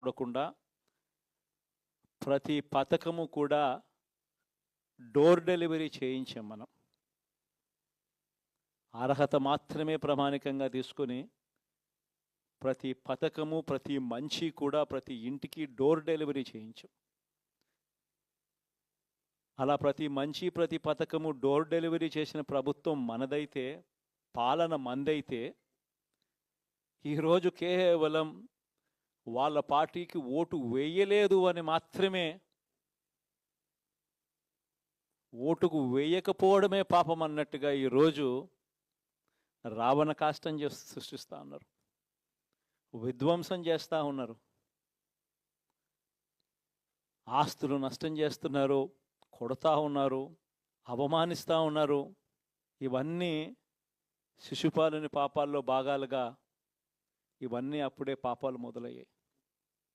చూడకుండా ప్రతి పథకము కూడా డోర్ డెలివరీ చేయించాం మనం. అర్హత మాత్రమే ప్రామాణికంగా తీసుకొని ప్రతి పథకము, ప్రతి మంచి కూడా ప్రతి ఇంటికి డోర్ డెలివరీ చేయించాం. అలా ప్రతి మంచి, ప్రతి పథకము డోర్ డెలివరీ చేసిన ప్రభుత్వం మనదైతే, పాలన మందైతే, ఈరోజు కేవలం వాళ్ళ పార్టీకి ఓటు వేయలేదు అని మాత్రమే, ఓటుకు వేయకపోవడమే పాపం అన్నట్టుగా ఈరోజు రావణ కాష్టం సృష్టిస్తూ ఉన్నారు, విధ్వంసం చేస్తూ ఉన్నారు, ఆస్తులు నష్టం చేస్తున్నారు, కొడతా ఉన్నారు, అవమానిస్తూ ఉన్నారు. ఇవన్నీ శిశుపాలుని పాపాల్లో భాగాలుగా ఇవన్నీ అప్పుడే పాపాలు మొదలయ్యాయి.